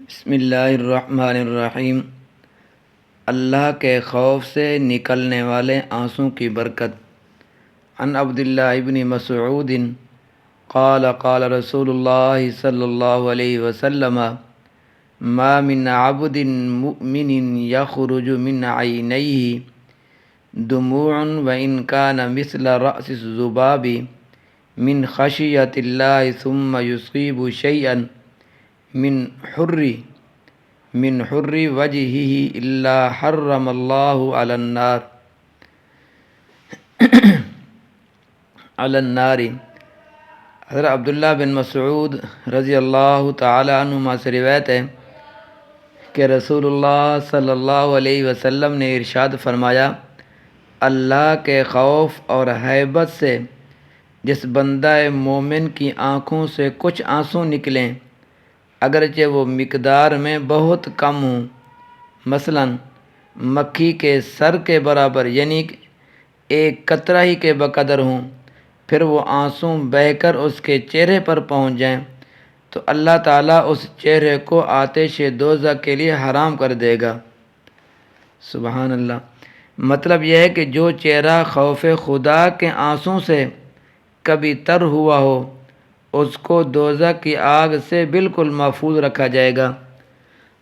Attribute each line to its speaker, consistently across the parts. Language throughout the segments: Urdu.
Speaker 1: بسم اللہ الرحمن الرحیم۔ اللہ کے خوف سے نکلنے والے آنسوں کی برکت۔ عن عبداللہ ابن مسعود قال قال رسول اللہ صلی اللہ علیہ وسلم ما من عبد مؤمن یخرج من عینیہ دموع وإن كان مثل رأس الذباب من خشیۃ اللہ ثم یصیب شیئا من حر وجهه الا حرم الله على النار۔ حضرت عبداللہ بن مسعود رضی اللہ تعالی عنہما سے روایت ہے کہ رسول اللہ صلی اللہ علیہ وسلم نے ارشاد فرمایا، اللہ کے خوف اور ہیبت سے جس بندہ مومن کی آنکھوں سے کچھ آنسو نکلیں، اگرچہ وہ مقدار میں بہت کم ہوں، مثلا مکھی کے سر کے برابر یعنی ایک قطرہ ہی کے بقدر ہوں، پھر وہ آنسو بہہ کر اس کے چہرے پر پہنچ جائیں تو اللہ تعالیٰ اس چہرے کو آتش دوزخ کے لیے حرام کر دے گا۔ سبحان اللہ۔ مطلب یہ ہے کہ جو چہرہ خوف خدا کے آنسوں سے کبھی تر ہوا ہو، اس کو دوزخ کی آگ سے بالکل محفوظ رکھا جائے گا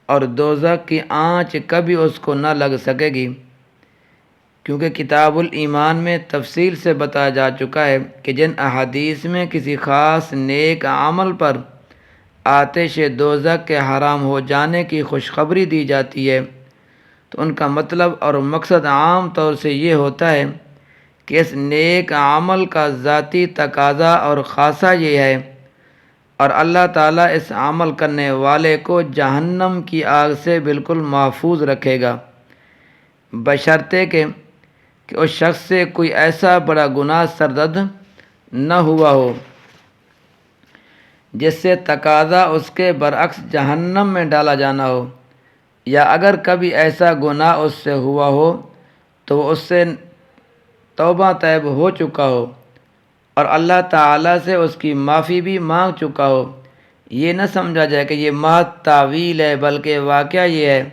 Speaker 1: اور دوزخ کی آنچ کبھی اس کو نہ لگ سکے گی، کیونکہ کتاب الایمان میں تفصیل سے بتایا جا چکا ہے کہ جن احادیث میں کسی خاص نیک عمل پر آتش دوزخ کے حرام ہو جانے کی خوشخبری دی جاتی ہے تو ان کا مطلب اور مقصد عام طور سے یہ ہوتا ہے کہ اس نیک عمل کا ذاتی تقاضا اور خاصہ یہ ہے اور اللہ تعالیٰ اس عمل کرنے والے کو جہنم کی آگ سے بالکل محفوظ رکھے گا، بشرطے کہ اس شخص سے کوئی ایسا بڑا گناہ سرزد نہ ہوا ہو جس سے تقاضا اس کے برعکس جہنم میں ڈالا جانا ہو، یا اگر کبھی ایسا گناہ اس سے ہوا ہو تو وہ اس سے توبہ طیب ہو چکا ہو اور اللہ تعالیٰ سے اس کی معافی بھی مانگ چکا ہو۔ یہ نہ سمجھا جائے کہ یہ محض تعویل ہے، بلکہ واقعہ یہ ہے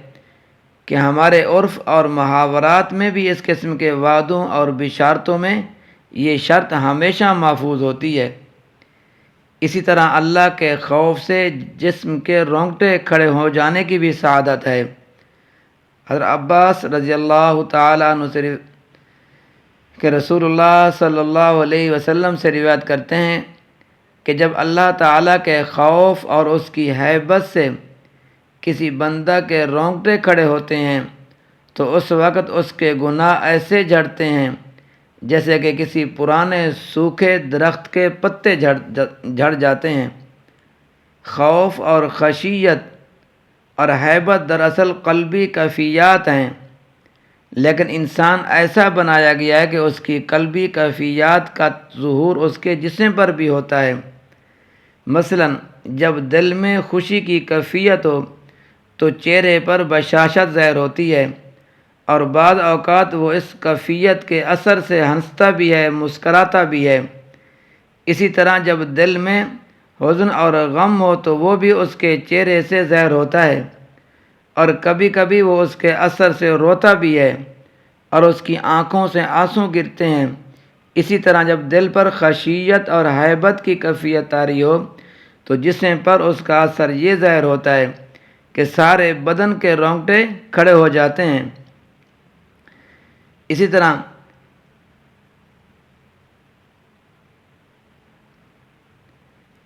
Speaker 1: کہ ہمارے عرف اور محاورات میں بھی اس قسم کے وعدوں اور بشارتوں میں یہ شرط ہمیشہ محفوظ ہوتی ہے۔ اسی طرح اللہ کے خوف سے جسم کے رونگٹے کھڑے ہو جانے کی بھی سعادت ہے۔ حضرت عباس رضی اللہ تعالیٰ عنہ سے کہ رسول اللہ صلی اللہ علیہ وسلم سے روایت کرتے ہیں کہ جب اللہ تعالیٰ کے خوف اور اس کی ہیبت سے کسی بندہ کے رونگٹے کھڑے ہوتے ہیں تو اس وقت اس کے گناہ ایسے جھڑتے ہیں جیسے کہ کسی پرانے سوکھے درخت کے پتے جھڑ جاتے ہیں۔ خوف اور خشیت اور ہیبت دراصل قلبی کیفیات ہیں، لیکن انسان ایسا بنایا گیا ہے کہ اس کی قلبی کیفیات کا ظہور اس کے جسم پر بھی ہوتا ہے۔ مثلا جب دل میں خوشی کی کیفیت ہو تو چہرے پر بشاشت ظاہر ہوتی ہے اور بعض اوقات وہ اس کیفیت کے اثر سے ہنستا بھی ہے، مسکراتا بھی ہے۔ اسی طرح جب دل میں حزن اور غم ہو تو وہ بھی اس کے چہرے سے ظاہر ہوتا ہے اور کبھی کبھی وہ اس کے اثر سے روتا بھی ہے اور اس کی آنکھوں سے آنسو گرتے ہیں۔ اسی طرح جب دل پر خشیت اور ہیبت کی کیفیت طاری ہو تو جسم پر اس کا اثر یہ ظاہر ہوتا ہے کہ سارے بدن کے رونگٹے کھڑے ہو جاتے ہیں۔ اسی طرح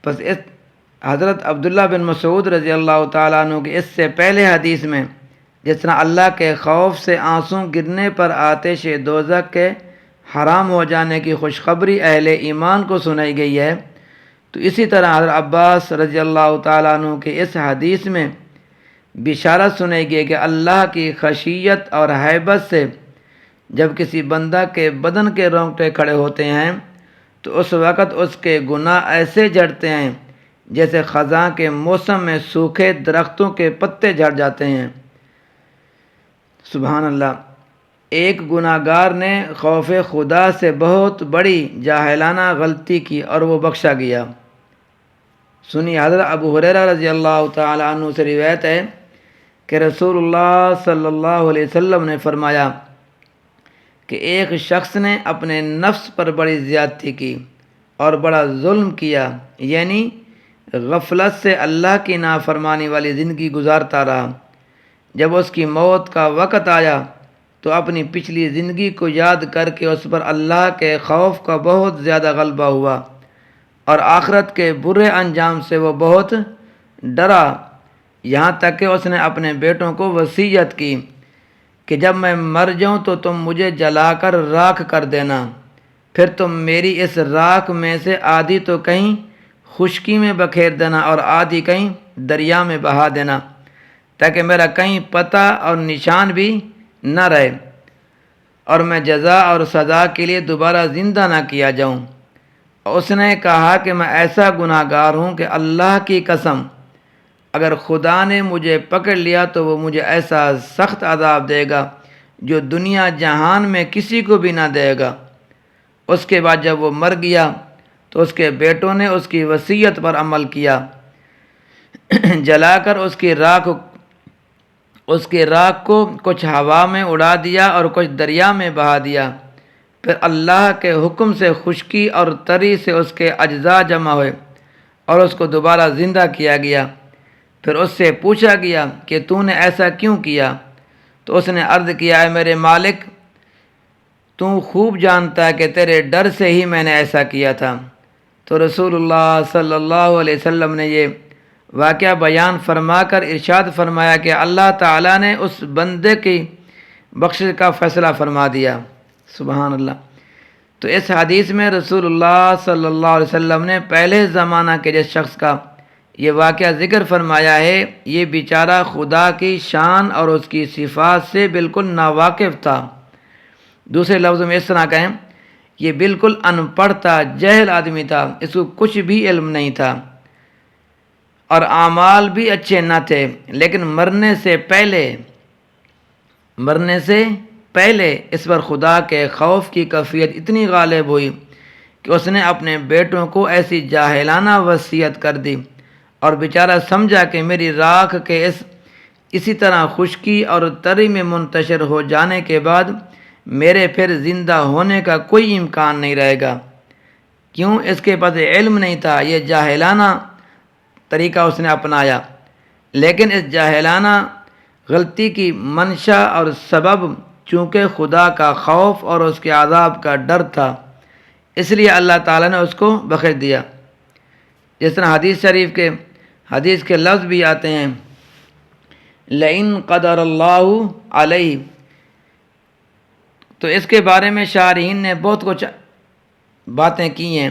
Speaker 1: پس اس حضرت عبداللہ بن مسعود رضی اللہ تعالیٰ عنہ کی اس سے پہلے حدیث میں جس طرح اللہ کے خوف سے آنسو گرنے پر آتش دوزخ کے حرام ہو جانے کی خوشخبری اہل ایمان کو سنائی گئی ہے، تو اسی طرح حضرت عباس رضی اللہ تعالیٰ عنہ کے اس حدیث میں بشارت سنائی گئی کہ اللہ کی خشیت اور ہیبت سے جب کسی بندہ کے بدن کے رونگٹے کھڑے ہوتے ہیں تو اس وقت اس کے گناہ ایسے جھڑتے ہیں جیسے خزاں کے موسم میں سوکھے درختوں کے پتے جھڑ جاتے ہیں۔ سبحان اللہ۔ ایک گناہ گار نے خوف خدا سے بہت بڑی جاہلانہ غلطی کی اور وہ بخشا گیا۔ سنی حضرت ابو ہریرہ رضی اللہ تعالی عنہ سے روایت ہے کہ رسول اللہ صلی اللہ علیہ وسلم نے فرمایا کہ ایک شخص نے اپنے نفس پر بڑی زیادتی کی اور بڑا ظلم کیا، یعنی غفلت سے اللہ کی نافرمانی والی زندگی گزارتا رہا۔ جب اس کی موت کا وقت آیا تو اپنی پچھلی زندگی کو یاد کر کے اس پر اللہ کے خوف کا بہت زیادہ غلبہ ہوا اور آخرت کے برے انجام سے وہ بہت ڈرا، یہاں تک کہ اس نے اپنے بیٹوں کو وصیت کی کہ جب میں مر جاؤں تو تم مجھے جلا کر راکھ کر دینا، پھر تم میری اس راکھ میں سے آدھی تو کہیں خشکی میں بکھیر دینا اور آدھی کہیں دریا میں بہا دینا، تاکہ میرا کہیں پتہ اور نشان بھی نہ رہے اور میں جزا اور سزا کے لیے دوبارہ زندہ نہ کیا جاؤں۔ اس نے کہا کہ میں ایسا گناہ گار ہوں کہ اللہ کی قسم اگر خدا نے مجھے پکڑ لیا تو وہ مجھے ایسا سخت عذاب دے گا جو دنیا جہان میں کسی کو بھی نہ دے گا۔ اس کے بعد جب وہ مر گیا تو اس کے بیٹوں نے اس کی وصیت پر عمل کیا، جلا کر اس کی راکھ کو کچھ ہوا میں اڑا دیا اور کچھ دریا میں بہا دیا۔ پھر اللہ کے حکم سے خشکی اور تری سے اس کے اجزاء جمع ہوئے اور اس کو دوبارہ زندہ کیا گیا۔ پھر اس سے پوچھا گیا کہ تو نے ایسا کیوں کیا؟ تو اس نے عرض کیا، اے میرے مالک، تو خوب جانتا ہے کہ تیرے ڈر سے ہی میں نے ایسا کیا تھا۔ تو رسول اللہ صلی اللہ علیہ وسلم نے یہ واقعہ بیان فرما کر ارشاد فرمایا کہ اللہ تعالیٰ نے اس بندے کی بخشش کا فیصلہ فرما دیا۔ سبحان اللہ۔ تو اس حدیث میں رسول اللہ صلی اللہ علیہ وسلم نے پہلے زمانہ کے جس شخص کا یہ واقعہ ذکر فرمایا ہے، یہ بیچارہ خدا کی شان اور اس کی صفات سے بالکل ناواقف تھا۔ دوسرے لفظوں میں اس طرح کہیں، یہ بالکل ان پڑھ تھا، جاہل آدمی تھا، اس کو کچھ بھی علم نہیں تھا اور اعمال بھی اچھے نہ تھے، لیکن مرنے سے پہلے اس پر خدا کے خوف کی کیفیت اتنی غالب ہوئی کہ اس نے اپنے بیٹوں کو ایسی جاہلانہ وصیت کر دی اور بیچارہ سمجھا کہ میری راکھ کے اسی طرح خشکی اور تری میں منتشر ہو جانے کے بعد میرے پھر زندہ ہونے کا کوئی امکان نہیں رہے گا۔ کیوں؟ اس کے پاس علم نہیں تھا، یہ جاہلانہ طریقہ اس نے اپنایا، لیکن اس جاہلانہ غلطی کی منشا اور سبب چونکہ خدا کا خوف اور اس کے عذاب کا ڈر تھا، اس لیے اللہ تعالیٰ نے اس کو بخش دیا۔ جس طرح حدیث شریف کے حدیث کے لفظ بھی آتے ہیں، لئن قدر اللہ علیہ، تو اس کے بارے میں شارحین نے بہت کچھ باتیں کی ہیں،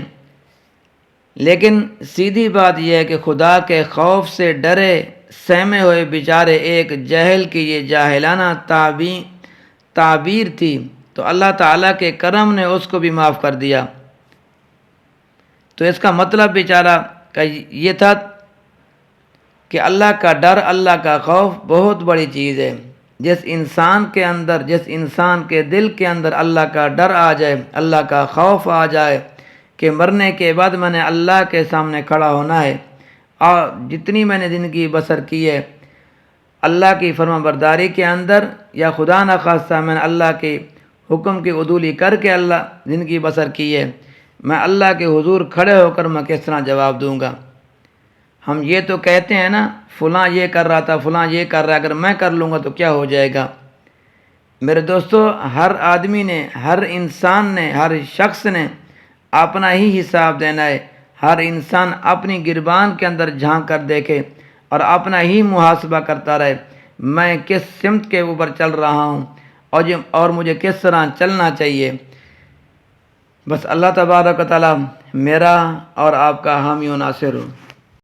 Speaker 1: لیکن سیدھی بات یہ ہے کہ خدا کے خوف سے ڈرے سہمے ہوئے بیچارے ایک جاہل کی یہ جاہلانہ تعبیر تھی، تو اللہ تعالیٰ کے کرم نے اس کو بھی معاف کر دیا۔ تو اس کا مطلب بیچارہ کا یہ تھا کہ اللہ کا ڈر، اللہ کا خوف بہت بڑی چیز ہے۔ جس انسان کے دل کے اندر اللہ کا ڈر آ جائے، اللہ کا خوف آ جائے کہ مرنے کے بعد میں نے اللہ کے سامنے کھڑا ہونا ہے اور جتنی میں نے زندگی بسر کی ہے اللہ کی فرما برداری کے اندر، یا خدا نخواستہ میں نے اللہ کے حکم کی عدولی کر کے اللہ زندگی بسر کی ہے، میں اللہ کے حضور کھڑے ہو کر میں کس طرح جواب دوں گا؟ ہم یہ تو کہتے ہیں نا، فلاں یہ کر رہا تھا، فلاں یہ کر رہا ہے، اگر میں کر لوں گا تو کیا ہو جائے گا؟ میرے دوستو، ہر آدمی نے، ہر انسان نے، ہر شخص نے اپنا ہی حساب دینا ہے۔ ہر انسان اپنی گربان کے اندر جھانک کر دیکھے اور اپنا ہی محاسبہ کرتا رہے، میں کس سمت کے اوپر چل رہا ہوں اور مجھے کس طرح چلنا چاہیے۔ بس اللہ تبارک و تعالی میرا اور آپ کا حامی و ناصر ہو۔